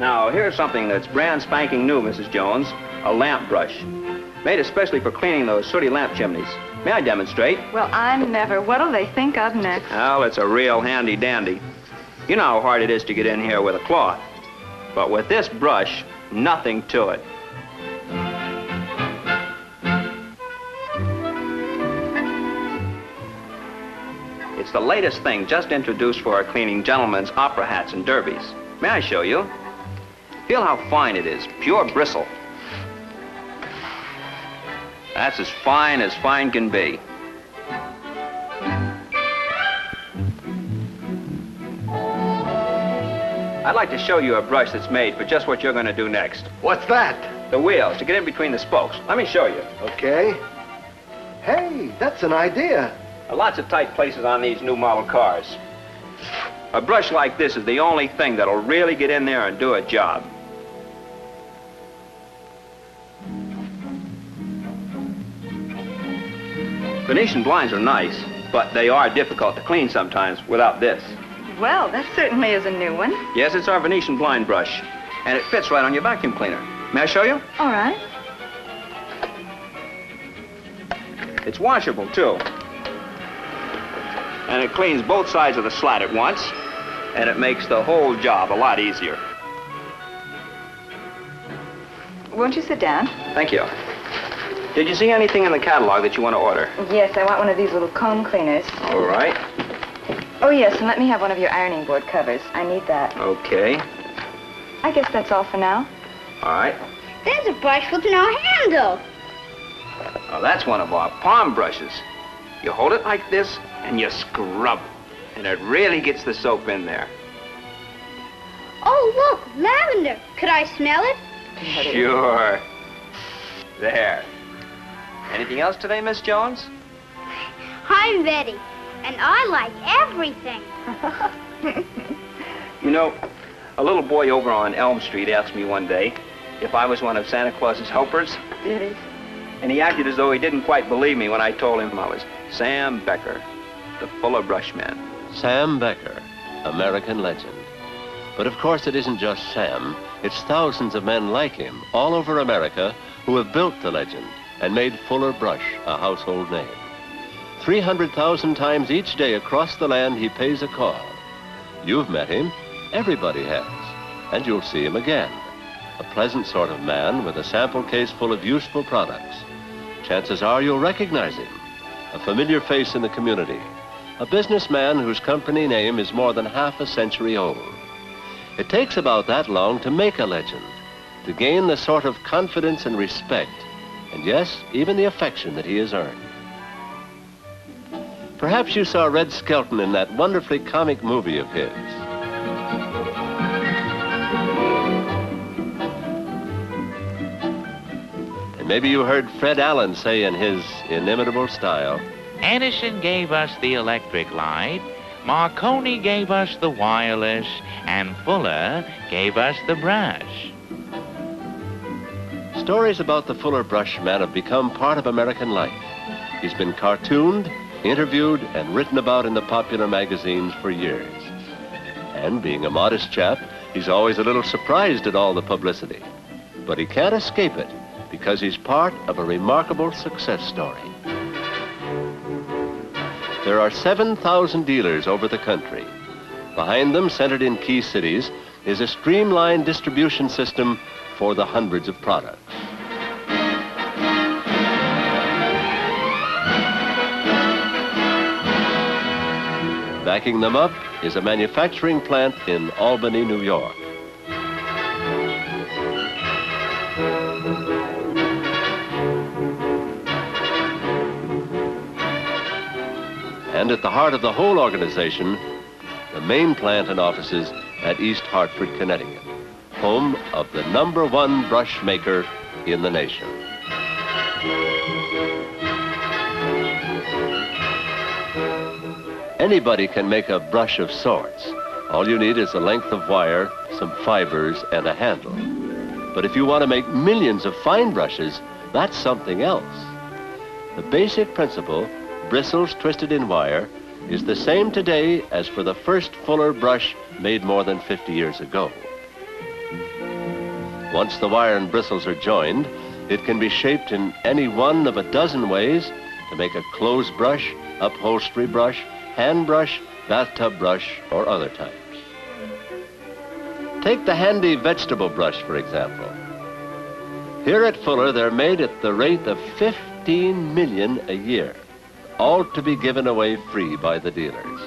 Now, here's something that's brand spanking new, Mrs. Jones. A lamp brush. Made especially for cleaning those sooty lamp chimneys. May I demonstrate? Well, I'm never. What'll they think of next? Well, it's a real handy dandy. You know how hard it is to get in here with a cloth. But with this brush, nothing to it. It's the latest thing just introduced for cleaning gentlemen's opera hats and derbies. May I show you? Feel how fine it is, pure bristle. That's as fine can be. I'd like to show you a brush that's made for just what you're going to do next. What's that? The wheels, to get in between the spokes. Let me show you. Okay. Hey, that's an idea. Lots of tight places on these new model cars. A brush like this is the only thing that'll really get in there and do a job. Venetian blinds are nice, but they are difficult to clean sometimes without this. Well, that certainly is a new one. Yes, it's our Venetian blind brush, and it fits right on your vacuum cleaner. May I show you? All right. It's washable, too. And it cleans both sides of the slat at once, and it makes the whole job a lot easier. Won't you sit down? Thank you. Did you see anything in the catalog that you want to order? Yes, I want one of these little comb cleaners. All right. Oh, yes, and let me have one of your ironing board covers. I need that. Okay. I guess that's all for now. All right. There's a brush with no handle. Now, that's one of our palm brushes. You hold it like this, and you scrub. And it really gets the soap in there. Oh, look, lavender. Could I smell it? Sure. There. Anything else today, Miss Jones? I'm Betty, and I like everything. You know, a little boy over on Elm Street asked me one day if I was one of Santa Claus's helpers. Did he? And he acted as though he didn't quite believe me when I told him I was Sam Becker, the Fuller Brush Man. Sam Becker, American legend. But of course it isn't just Sam. It's thousands of men like him all over America who have built the legend and made Fuller Brush a household name. 300,000 times each day across the land he pays a call. You've met him, everybody has, and you'll see him again. A pleasant sort of man with a sample case full of useful products. Chances are you'll recognize him, a familiar face in the community, a businessman whose company name is more than half a century old. It takes about that long to make a legend, to gain the sort of confidence and respect, and yes, even the affection that he has earned. Perhaps you saw Red Skelton in that wonderfully comic movie of his. And maybe you heard Fred Allen say in his inimitable style, Edison gave us the electric light, Marconi gave us the wireless, and Fuller gave us the brush. Stories about the Fuller Brush man have become part of American life. He's been cartooned, interviewed, and written about in the popular magazines for years. And being a modest chap, he's always a little surprised at all the publicity. But he can't escape it because he's part of a remarkable success story. There are 7,000 dealers over the country. Behind them, centered in key cities, is a streamlined distribution system for the hundreds of products. Backing them up is a manufacturing plant in Albany, New York. And at the heart of the whole organization, the main plant and offices at East Hartford, Connecticut, home of the #1 brush maker in the nation. Anybody can make a brush of sorts. All you need is a length of wire, some fibers, and a handle. But if you want to make millions of fine brushes, that's something else. The basic principle, bristles twisted in wire, is the same today as for the first Fuller brush made more than 50 years ago. Once the wire and bristles are joined, it can be shaped in any one of a dozen ways to make a clothes brush, upholstery brush, hand brush, bathtub brush, or other types. Take the handy vegetable brush, for example. Here at Fuller, they're made at the rate of 15 million a year, all to be given away free by the dealers.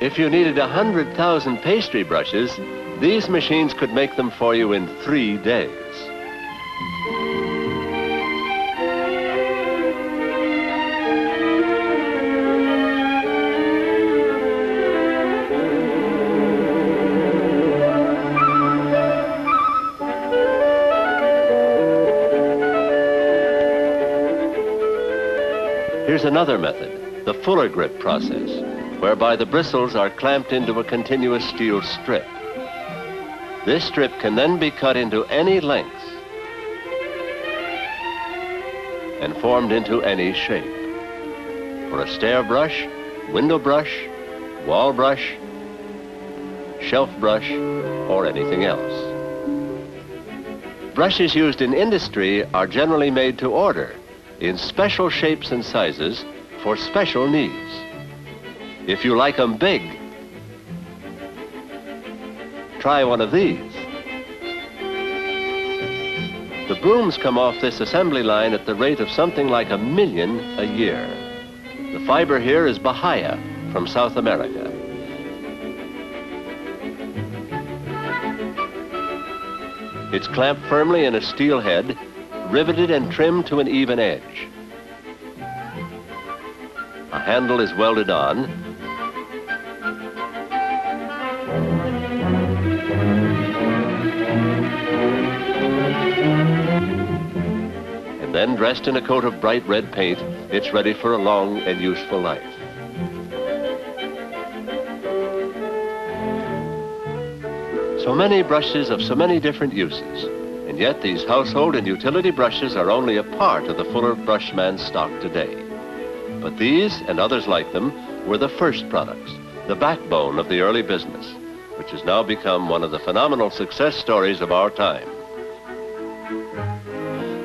If you needed 100,000 pastry brushes, these machines could make them for you in 3 days. Here's another method, the Fuller grip process, whereby the bristles are clamped into a continuous steel strip. This strip can then be cut into any length and formed into any shape. For a stair brush, window brush, wall brush, shelf brush, or anything else. Brushes used in industry are generally made to order in special shapes and sizes for special needs. If you like them big, try one of these. The brooms come off this assembly line at the rate of something like 1 million a year. The fiber here is Bahia from South America. It's clamped firmly in a steel head, riveted and trimmed to an even edge. A handle is welded on, and then dressed in a coat of bright red paint, it's ready for a long and useful life. So many brushes of so many different uses, and yet these household and utility brushes are only a part of the Fuller Brushman's stock today. But these and others like them were the first products, the backbone of the early business, which has now become one of the phenomenal success stories of our time.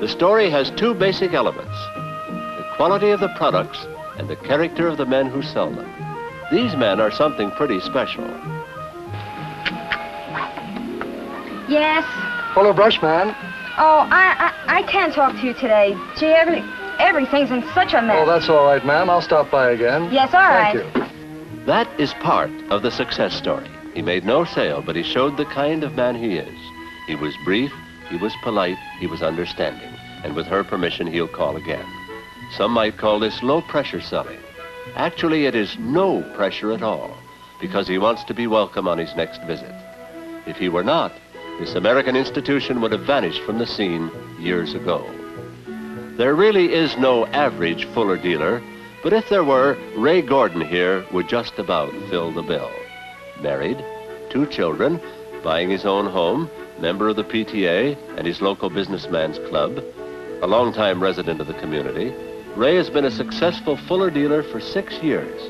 The story has 2 basic elements, the quality of the products and the character of the men who sell them. These men are something pretty special. Yes? Fuller Brushman. Oh, I can't talk to you today. Gee, everything's in such a mess. Oh, that's all right, ma'am. I'll stop by again. Yes, all right. Thank you. That is part of the success story. He made no sale, but he showed the kind of man he is. He was brief, he was polite, he was understanding, and with her permission, he'll call again. Some might call this low-pressure selling. Actually, it is no pressure at all, because he wants to be welcome on his next visit. If he were not, this American institution would have vanished from the scene years ago. There really is no average Fuller dealer, but if there were, Ray Gordon here would just about fill the bill. Married, 2 children, buying his own home, member of the PTA and his local businessman's club, a longtime resident of the community, Ray has been a successful Fuller dealer for 6 years,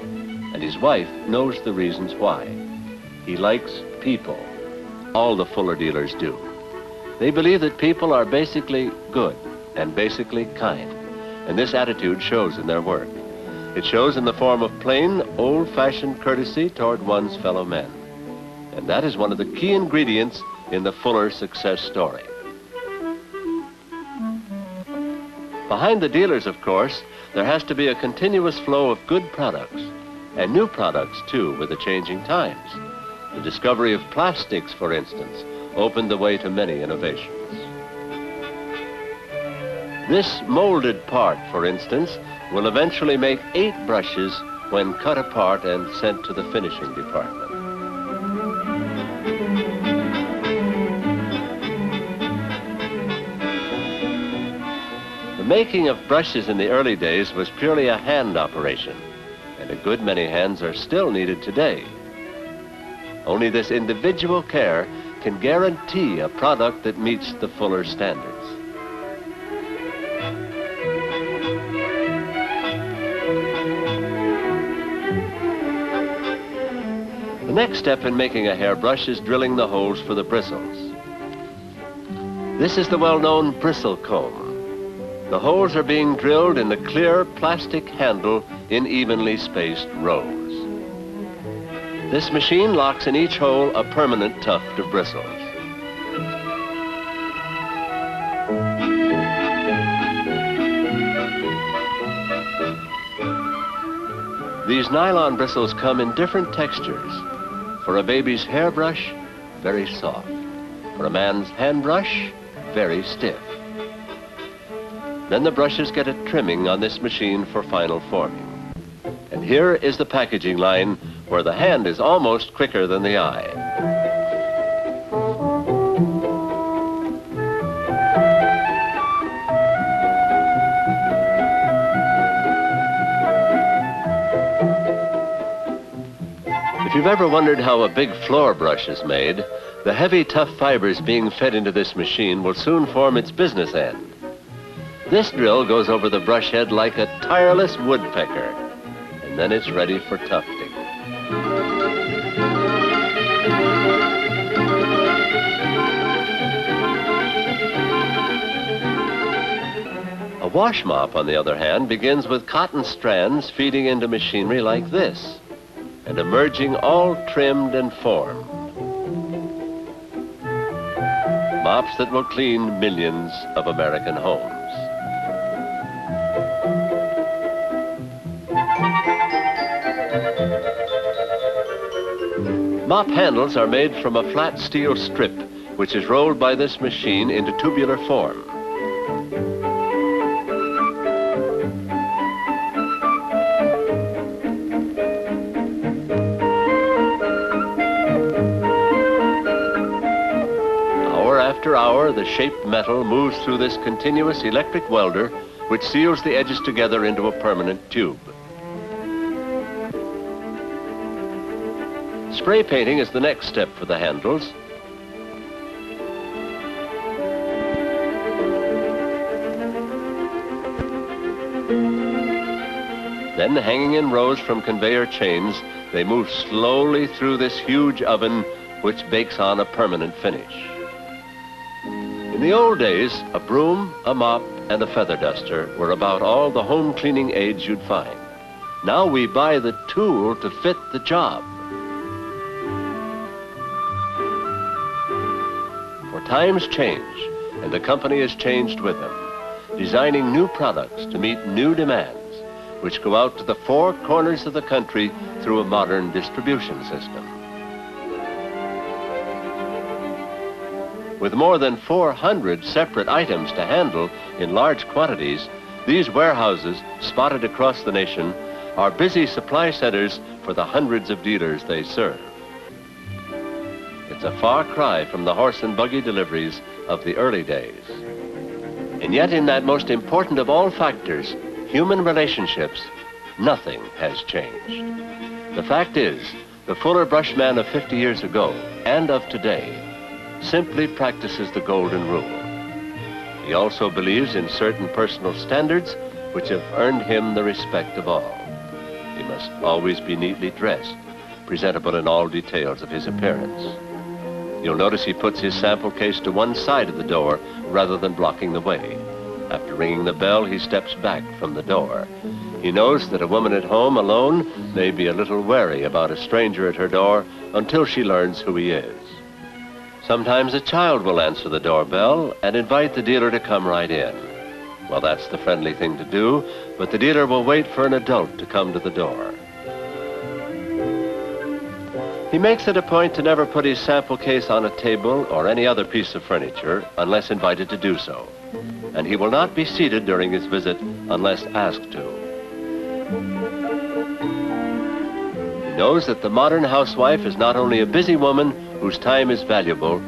and his wife knows the reasons why. He likes people. All the Fuller dealers do. They believe that people are basically good and basically kind, and this attitude shows in their work. It shows in the form of plain, old-fashioned courtesy toward one's fellow men. And that is one of the key ingredients in the Fuller success story. Behind the dealers, of course, there has to be a continuous flow of good products, and new products, too, with the changing times. The discovery of plastics, for instance, opened the way to many innovations. This molded part, for instance, will eventually make 8 brushes when cut apart and sent to the finishing department. The making of brushes in the early days was purely a hand operation, and a good many hands are still needed today. Only this individual care can guarantee a product that meets the Fuller standards. next step in making a hairbrush is drilling the holes for the bristles. This is the well-known bristle comb. The holes are being drilled in the clear plastic handle in evenly spaced rows. This machine locks in each hole a permanent tuft of bristles. These nylon bristles come in different textures. For a baby's hairbrush, very soft. For a man's handbrush, very stiff. Then the brushes get a trimming on this machine for final forming. And here is the packaging line where the hand is almost quicker than the eye. If you've ever wondered how a big floor brush is made, the heavy, tough fibers being fed into this machine will soon form its business end. This drill goes over the brush head like a tireless woodpecker, and then it's ready for tufting. A wash mop, on the other hand, begins with cotton strands feeding into machinery like this, and emerging all trimmed and formed. Mops that will clean millions of American homes. Mop handles are made from a flat steel strip, which is rolled by this machine into tubular form. Hour after hour, the shaped metal moves through this continuous electric welder, which seals the edges together into a permanent tube. Spray painting is the next step for the handles. Then, hanging in rows from conveyor chains, they move slowly through this huge oven, which bakes on a permanent finish. In the old days, a broom, a mop, and a feather duster were about all the home cleaning aids you'd find. Now we buy the tool to fit the job. Times change, and the company has changed with them, designing new products to meet new demands, which go out to the four corners of the country through a modern distribution system. With more than 400 separate items to handle in large quantities, these warehouses, spotted across the nation, are busy supply centers for the hundreds of dealers they serve. It's a far cry from the horse and buggy deliveries of the early days. And yet, in that most important of all factors, human relationships, nothing has changed. The fact is, the Fuller brushman of 50 years ago and of today simply practices the golden rule. He also believes in certain personal standards which have earned him the respect of all. He must always be neatly dressed, presentable in all details of his appearance. You'll notice he puts his sample case to one side of the door rather than blocking the way. After ringing the bell, he steps back from the door. He knows that a woman at home alone may be a little wary about a stranger at her door until she learns who he is. Sometimes a child will answer the doorbell and invite the dealer to come right in. Well, that's the friendly thing to do, but the dealer will wait for an adult to come to the door. He makes it a point to never put his sample case on a table or any other piece of furniture unless invited to do so. And he will not be seated during his visit unless asked to. He knows that the modern housewife is not only a busy woman whose time is valuable,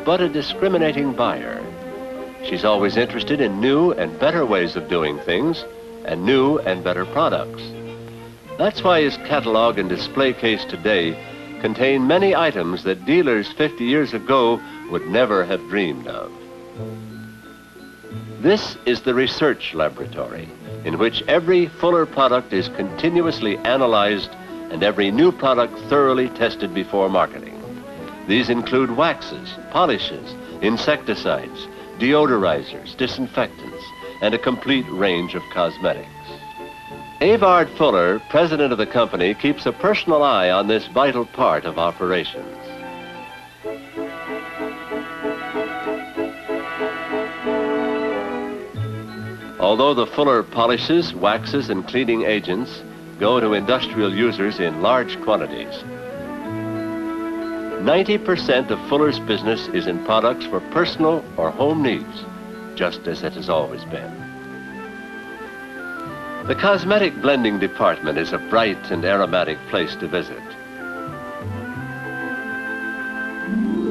but a discriminating buyer. She's always interested in new and better ways of doing things and new and better products. That's why his catalog and display case today contain many items that dealers 50 years ago would never have dreamed of. This is the research laboratory in which every Fuller product is continuously analyzed and every new product thoroughly tested before marketing. These include waxes, polishes, insecticides, deodorizers, disinfectants, and a complete range of cosmetics. Avard Fuller, president of the company, keeps a personal eye on this vital part of operations. Although the Fuller polishes, waxes, and cleaning agents go to industrial users in large quantities, 90% of Fuller's business is in products for personal or home needs, just as it has always been. The cosmetic blending department is a bright and aromatic place to visit.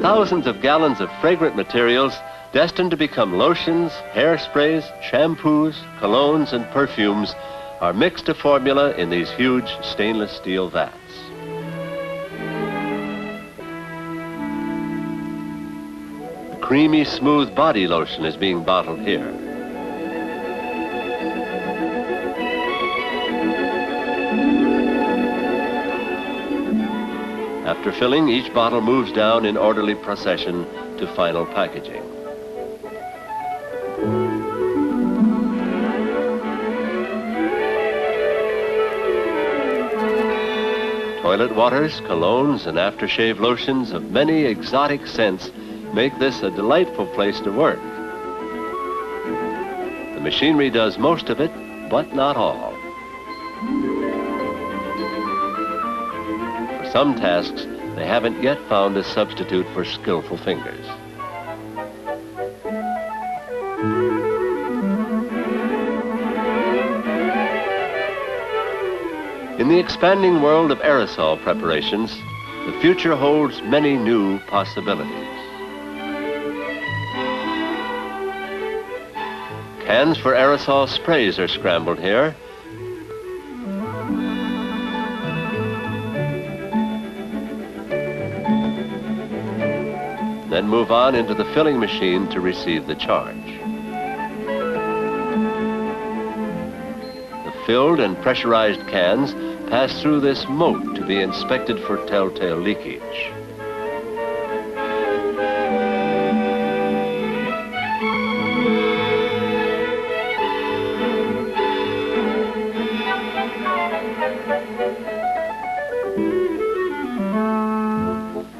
Thousands of gallons of fragrant materials destined to become lotions, hairsprays, shampoos, colognes, and perfumes are mixed to formula in these huge stainless steel vats. A creamy, smooth body lotion is being bottled here. After filling, each bottle moves down in orderly procession to final packaging. Toilet waters, colognes, and aftershave lotions of many exotic scents make this a delightful place to work. The machinery does most of it, but not all. For some tasks, they haven't yet found a substitute for skillful fingers. In the expanding world of aerosol preparations, the future holds many new possibilities. Cans for aerosol sprays are scrambled here. Then move on into the filling machine to receive the charge. The filled and pressurized cans pass through this moat to be inspected for telltale leakage.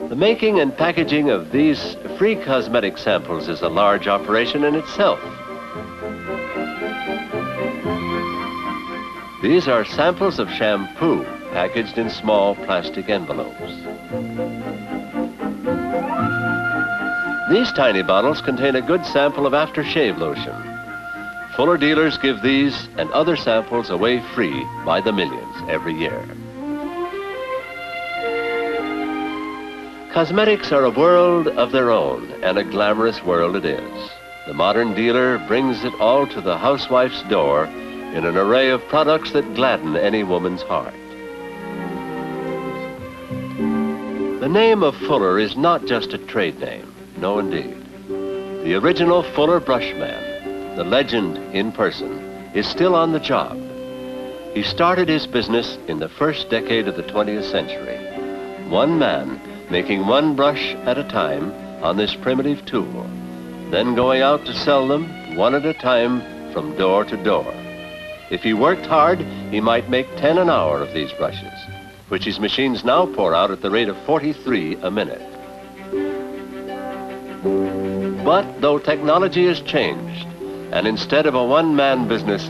The making and packaging of these free cosmetic samples is a large operation in itself. These are samples of shampoo packaged in small plastic envelopes. These tiny bottles contain a good sample of aftershave lotion. Fuller dealers give these and other samples away free by the millions every year. Cosmetics are a world of their own, and a glamorous world it is. The modern dealer brings it all to the housewife's door in an array of products that gladden any woman's heart. The name of Fuller is not just a trade name. No, indeed. The original Fuller brushman, the legend in person, is still on the job. He started his business in the first decade of the 20th century. One man making one brush at a time on this primitive tool, then going out to sell them one at a time from door to door. If he worked hard, he might make 10 an hour of these brushes, which his machines now pour out at the rate of 43 a minute. But though technology has changed, and instead of a one-man business,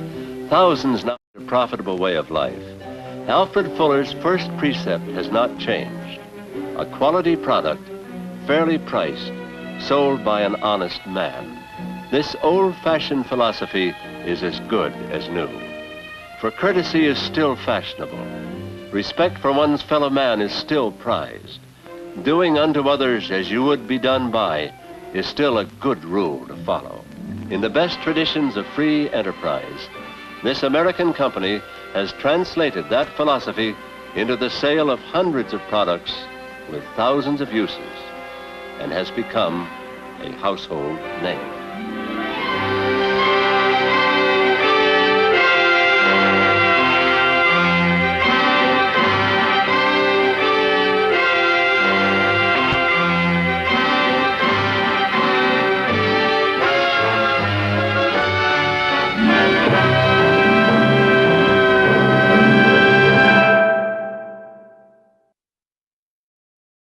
thousands now have a profitable way of life, Alfred Fuller's first precept has not changed. A quality product, fairly priced, sold by an honest man. This old-fashioned philosophy is as good as new. For courtesy is still fashionable. Respect for one's fellow man is still prized. Doing unto others as you would be done by is still a good rule to follow. In the best traditions of free enterprise, this American company has translated that philosophy into the sale of hundreds of products with thousands of uses, and has become a household name.